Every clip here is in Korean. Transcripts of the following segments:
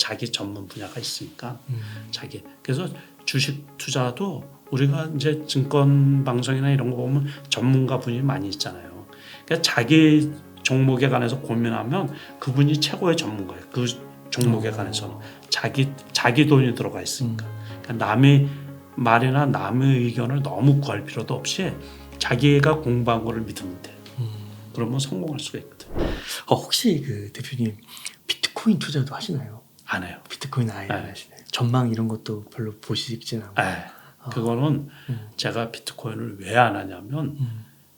자기 전문 분야가 있으니까 자기. 그래서 주식 투자도 우리가 이제 증권 방송이나 이런 거 보면 전문가 분이 많이 있잖아요. 그러니까 자기 종목에 관해서 고민하면 그분이 최고의 전문가예요. 그 종목에 관해서는 자기 돈이 들어가 있으니까. 그러니까 남의 말이나 남의 의견을 너무 구할 필요도 없이 자기가 공부한 거를 믿으면 돼. 그러면 성공할 수가 있거든. 혹시 그 대표님 비트코인 투자도 하시나요? 안 해요. 비트코인 아예 안 하시나요? 전망 이런 것도 별로 보시진 않고. 그거는 제가 비트코인을 왜 안 하냐면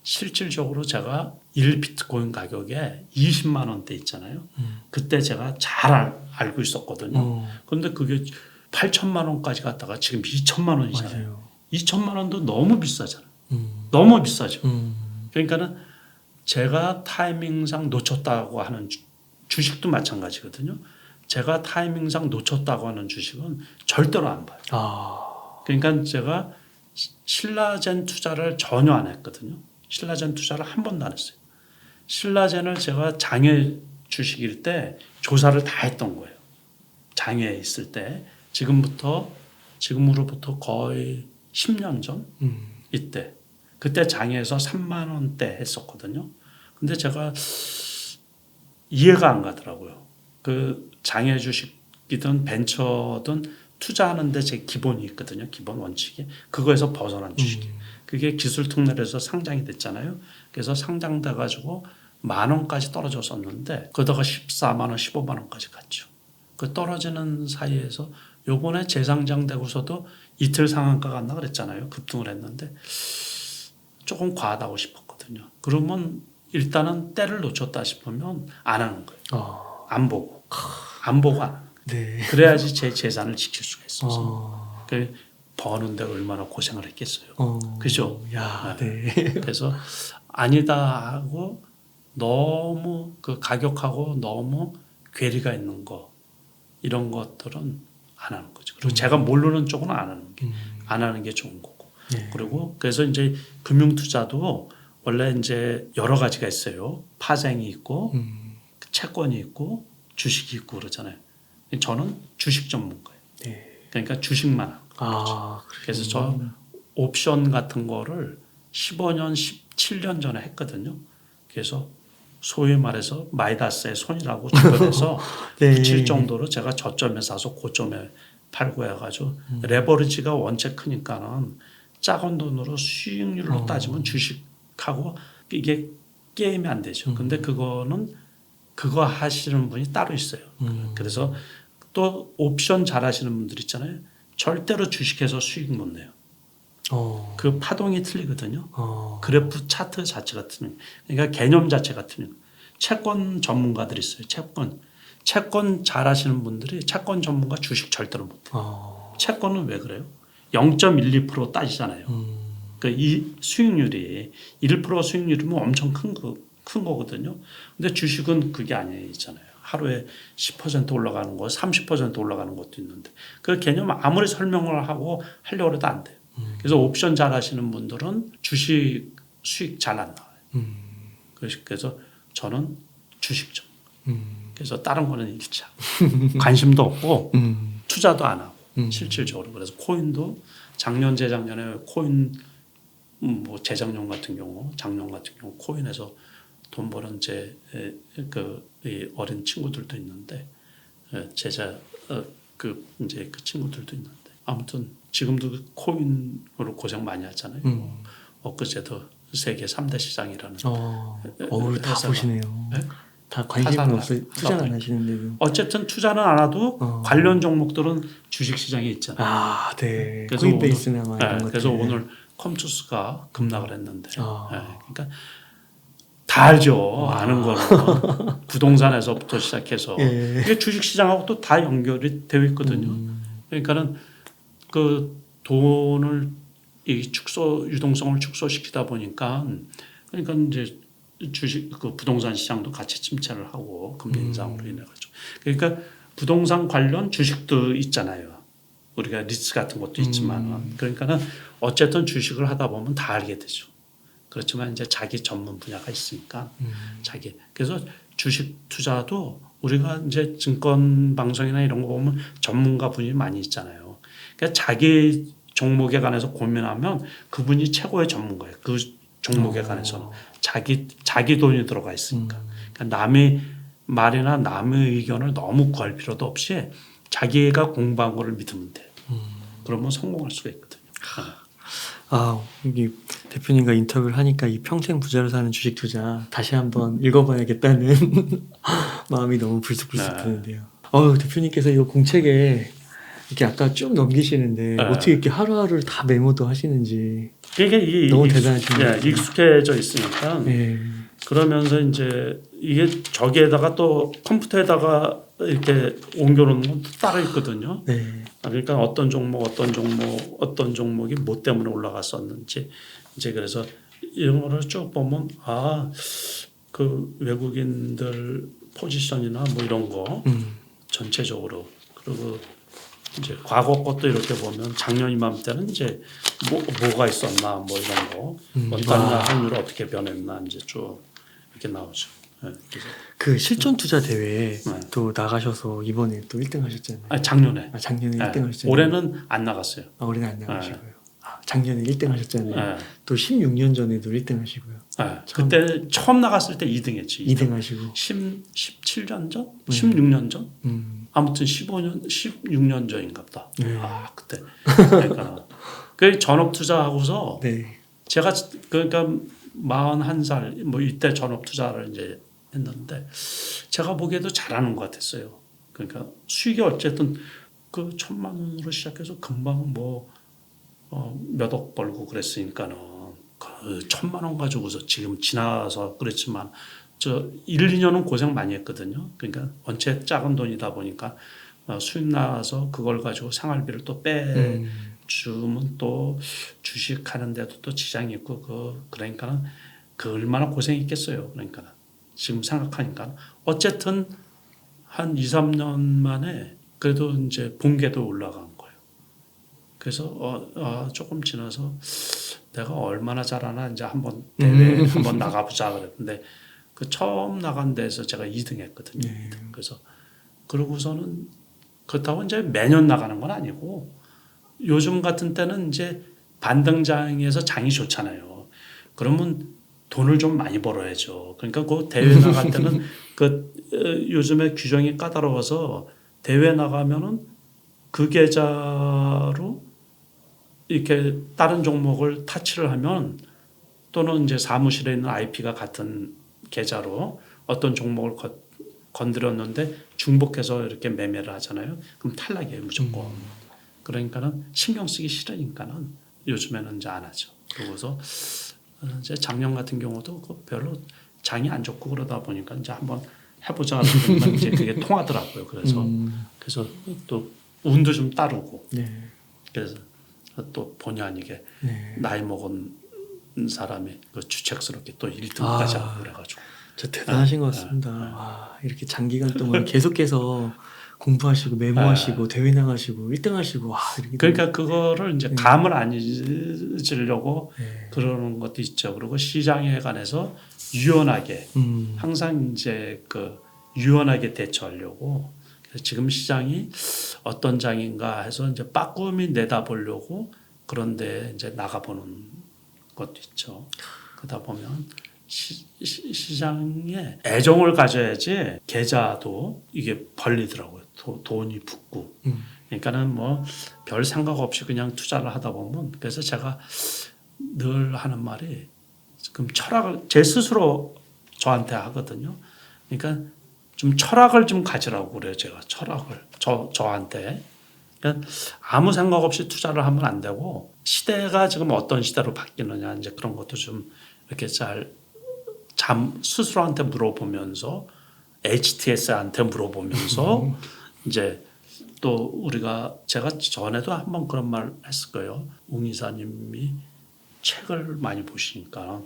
실질적으로 제가 1비트코인 가격에 20만 원대 있잖아요. 그때 제가 잘 알고 있었거든요. 그런데 그게 8천만 원까지 갔다가 지금 2천만 원이잖아요. 맞아요. 2천만 원도 너무 비싸잖아요. 너무 비싸죠. 그러니까는 제가 타이밍상 놓쳤다고 하는 주식도 마찬가지거든요. 제가 타이밍상 놓쳤다고 하는 주식은 절대로 안 봐요. 그러니까 제가 신라젠 투자를 전혀 안 했거든요. 신라젠 투자를 한 번도 안 했어요. 신라젠을 제가 장외 주식일 때 조사를 다 했던 거예요. 장외에 있을 때 지금으로부터 거의 10년 전 이때 그때 장외에서 3만 원대 했었거든요. 근데 제가 이해가 안 가더라고요. 그 장외 주식이든 벤처든 투자하는데 제 기본이 있거든요. 기본 원칙이. 그거에서 벗어난 주식이. 그게 기술 특례에서 상장이 됐잖아요. 그래서 상장돼 가지고 만 원까지 떨어졌었는데 그러다가 14만 원, 15만 원까지 갔죠. 그 떨어지는 사이에서 요번에 재상장되고서도 이틀 상한가 갔나 그랬잖아요. 급등을 했는데 조금 과하다고 싶었거든요. 그러면 일단은 때를 놓쳤다 싶으면 안 하는 거예요. 안 보고 안 하는 거예요. 네. 그래야지 제 재산을 지킬 수가 있어서. 그 버는데 얼마나 고생을 했겠어요. 그죠? 네. 그래서 아니다 하고 너무 그 가격하고 너무 괴리가 있는 거 이런 것들은 안 하는 거죠. 그리고 제가 모르는 쪽은 안 하는 게 좋은 거고. 네. 그리고 그래서 이제 금융 투자도 원래 이제 여러 가지가 있어요. 파생이 있고 채권이 있고 주식이 있고 그러잖아요. 저는 주식 전문가예요. 네. 그러니까 주식만 하는 거죠. 그래서 저 옵션 같은 거를 15년, 17년 전에 했거든요. 그래서 소위 말해서 마이다스의 손이라고 주변에서 네. 붙일 정도로 제가 저점에 사서 고점에 팔고 해가지고 레버리지가 원체 크니까는 작은 돈으로 수익률로 따지면 주식하고 이게 게임이 안 되죠. 근데 그거는 그거 하시는 분이 따로 있어요. 그래서 또 옵션 잘 하시는 분들 있잖아요. 절대로 주식해서 수익 못 내요. 그 파동이 틀리거든요. 그래프 차트 자체가 틀린. 그러니까 개념 자체가 틀린. 채권 전문가들이 있어요. 채권 잘 하시는 분들이 채권 전문가 주식 절대로 못 해요. 채권은 왜 그래요? 0.12% 따지잖아요. 그 이 수익률이 1% 수익률이면 엄청 큰 거거든요. 근데 주식은 그게 아니잖아요. 하루에 10% 올라가는 거, 30% 올라가는 것도 있는데 그 개념 아무리 설명을 하고 하려고 해도 안 돼요. 그래서 옵션 잘 하시는 분들은 주식 수익 잘 안 나와요. 그래서 저는 주식 전문. 그래서 다른 거는 일차. 관심도 없고 투자도 안 하고 실질적으로. 그래서 코인도 작년 재작년에 코인 뭐 재작년 같은 경우 작년 같은 경우 코인에서 돈 버는 이 어린 친구들도 있는데 제자 이제 그 친구들도 있는데 아무튼 지금도 그 코인으로 고생 많이 하잖아요. 엊그제도 세계 3대 시장이라는 다 보시네요. 네? 다 관심은 없어요. 투자는 안 하시는데도. 어쨌든 투자는 안 해도 관련 종목들은 주식 시장에 있잖아요. 네. 그래서 코인베이스나 이런 것들. 그래서 오늘 컴투스가 급락을 했는데 그러니까 다 알죠. 아는 거는 부동산에서부터 시작해서 이게 주식 시장하고 또 다 연결이 되어 있거든요. 그러니까는 그 돈을 이 유동성을 축소시키다 보니까 그러니까 이제 주식 그 부동산 시장도 같이 침체를 하고 금리 인상으로 인해 가지고 그러니까 부동산 관련 주식도 있잖아요. 우리가 리츠 같은 것도 있지만 그러니까는 어쨌든 주식을 하다 보면 다 알게 되죠. 그렇지만 이제 자기 전문 분야가 있으니까 그래서 주식 투자도 우리가 이제 증권 방송이나 이런 거 보면 전문가 분이 많이 있잖아요. 그러니까 자기 종목에 관해서 고민하면 그분이 최고의 전문가예요. 그 종목에 관해서는 자기 돈이 들어가 있으니까. 그러니까 남의 말이나 남의 의견을 너무 구할 필요도 없이 자기가 공부한 거를 믿으면 돼. 그러면 성공할 수가 있거든요. 여기 대표님과 인터뷰를 하니까 이 평생 부자로 사는 주식 투자 다시 한번 읽어봐야겠다는 마음이 너무 불쑥불쑥 드는데요. 대표님께서 이 공책에 이렇게 아까 쭉 넘기시는데 어떻게 이렇게 하루하루를 다 메모도 하시는지 이게 너무 대단하십니다. 익숙해져 있으니까 그러면서 이제 이게 저기에다가 또 컴퓨터에다가 이렇게 옮겨놓는 건 따로 있거든요. 그러니까 어떤 종목이 뭐 때문에 올라갔었는지 이제 그래서 이런 거를 쭉 보면 그 외국인들 포지션이나 뭐 이런 거 전체적으로 그리고 이제 과거 것도 이렇게 보면 작년 이맘때는 이제 뭐가 있었나 뭐 이런 거 원달러 환율 어떻게 변했나 이제 쭉 이렇게 나오죠. 그래서 그 실전 투자 대회에 또 나가셔서 이번에 또 1등 하셨잖아요. 작년에. 작년에 1등 하셨잖아요. 올해는 안 나갔어요. 올해는 안 나가시고요. 작년에 1등 하셨잖아요. 또 16년 전에도 1등 하시고요. 그때 처음 나갔을 때 2등 했지. 2등 하시고 17년 전? 16년 전? 아무튼 16년 전인가 보다. 그때. 그러니까 그 전업 투자하고서 제가 그러니까 41살 뭐 이때 전업 투자를 이제 했는데 제가 보기에도 잘하는 것 같았어요. 그러니까 수익이 어쨌든 그 1,000만 원으로 시작해서 금방 뭐 몇억 벌고 그랬으니까는 그 1,000만 원 가지고서 지금 지나서 그렇지만 저 1, 2년은 고생 많이 했거든요. 그러니까 원체 작은 돈이다 보니까 수익 나서 그걸 가지고 생활비를 또 빼주면 또 주식하는데도 또 지장이 있고 그러니까는 그 얼마나 고생했겠어요. 그러니까 지금 생각하니까 어쨌든 한 2, 3년 만에 그래도 이제 본계도 올라간 거예요. 그래서 조금 지나서 내가 얼마나 잘하나 이제 한번 대회 한번 나가보자 그랬는데 그 처음 나간 데에서 제가 2등 했거든요. 그래서 그러고서는 그렇다고 이제 매년 나가는 건 아니고 요즘 같은 때는 이제 반등장에서 장이 좋잖아요. 그러면 돈을 좀 많이 벌어야죠. 그러니까 그 대회 나갈 때는 요즘에 규정이 까다로워서 대회 나가면은 그 계좌로 이렇게 다른 종목을 타치를 하면 또는 이제 사무실에 있는 IP가 같은 계좌로 어떤 종목을 건드렸는데 중복해서 이렇게 매매를 하잖아요. 그럼 탈락이에요 무조건. 그러니까는 신경 쓰기 싫으니까는 요즘에는 이제 안 하죠. 그러고서 이제 작년 같은 경우도 별로 장이 안 좋고 그러다 보니까 이제 한번 해보자 하니까 이제 그게 통하더라고요. 그래서 또 운도 좀 따르고 그래서 또 본의 아니게 나이 먹은 사람이 그 주책스럽게 또 1등까지 하고 그래가지고 저 대단하신 것 같습니다. 이렇게 장기간 동안 계속해서 공부하시고 메모하시고 대회 나가시고 1등 하시고 그러니까 그거를 이제 감을 안 잊으려고 그러는 것도 있죠. 그리고 시장에 관해서 유연하게 항상 이제 유연하게 대처하려고 지금 시장이 어떤 장인가 해서 이제 빠꾸미 내다보려고 그런데 이제 나가보는 것도 있죠. 그러다 보면 시장에 애정을 가져야지 계좌도 이게 벌리더라고요. 돈이 붙고. 그러니까는 뭐 별 생각 없이 그냥 투자를 하다 보면 그래서 제가 늘 하는 말이 지금 철학을 제 스스로 저한테 하거든요. 그러니까 좀 철학을 좀 가지라고 그래요. 제가 철학을 저한테. 그러니까 아무 생각 없이 투자를 하면 안 되고 시대가 지금 어떤 시대로 바뀌느냐 이제 그런 것도 좀 이렇게 스스로한테 물어보면서 HTS한테 물어보면서 이제 또 제가 전에도 한번 그런 말 했을 거예요. 웅 이사님이 책을 많이 보시니까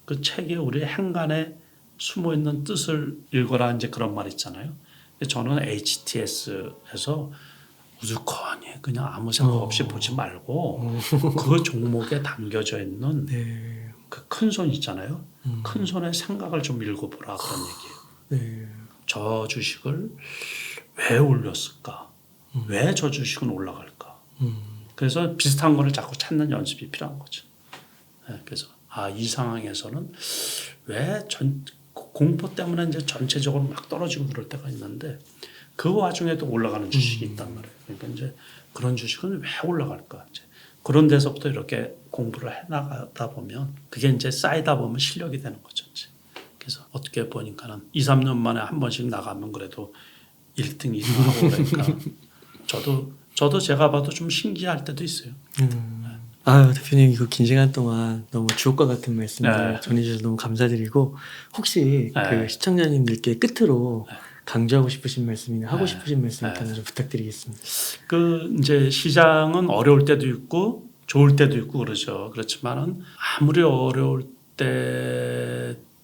그 책에 우리 행간에 숨어 있는 뜻을 읽어라 이제 그런 말 있잖아요. 저는 HTS에서 우두커니 그냥 아무 생각 없이 보지 말고 그 종목에 담겨져 있는 그 큰 손 있잖아요. 큰 손의 생각을 좀 읽어보라 그런 얘기예요. 저 주식을 왜 올렸을까? 왜 저 주식은 올라갈까? 그래서 비슷한 거를 자꾸 찾는 연습이 필요한 거죠. 네, 그래서 이 상황에서는 왜 공포 때문에 이제 전체적으로 막 떨어지고 그럴 때가 있는데 그 와중에도 올라가는 주식이 있단 말이에요. 그러니까 이제 그런 주식은 왜 올라갈까? 이제 그런 데서부터 이렇게 공부를 해나가다 보면 그게 이제 쌓이다 보면 실력이 되는 거죠. 이제. 그래서 어떻게 보니까는 2, 3년 만에 한 번씩 나가면 그래도 1등, 2등 하고 그러니까 저도 제가 봐도 좀 신기할 때도 있어요. 아유 대표님 이거 긴 시간 동안 너무 주옥과 같은 말씀들 네. 전해주셔서 너무 감사드리고 혹시 네. 그 시청자님들께 끝으로 강조하고 싶으신 말씀이나 하고 네. 싶으신 말씀 네. 있다면 좀 부탁드리겠습니다. 그 이제 시장은 어려울 때도 있고 좋을 때도 있고 그러죠. 그렇지만은 아무리 어려울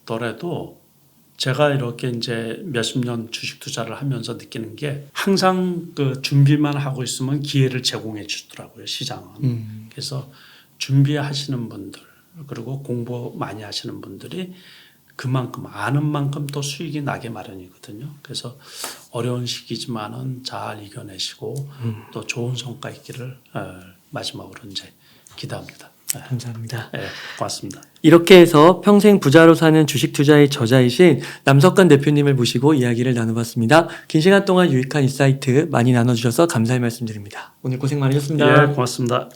때더라도 제가 이렇게 이제 몇십 년 주식 투자를 하면서 느끼는 게 항상 그 준비만 하고 있으면 기회를 제공해 주더라고요, 시장은. 그래서 준비하시는 분들 그리고 공부 많이 하시는 분들이 그만큼 아는 만큼 또 수익이 나게 마련이거든요. 그래서 어려운 시기지만은 잘 이겨내시고 또 좋은 성과 있기를 마지막으로 이제 기대합니다. 네. 감사합니다. 네, 고맙습니다. 이렇게 해서 평생 부자로 사는 주식 투자의 저자이신 남석관 대표님을 모시고 이야기를 나눠봤습니다. 긴 시간 동안 유익한 인사이트 많이 나눠주셔서 감사의 말씀드립니다. 오늘 고생 많으셨습니다. 예, 고맙습니다.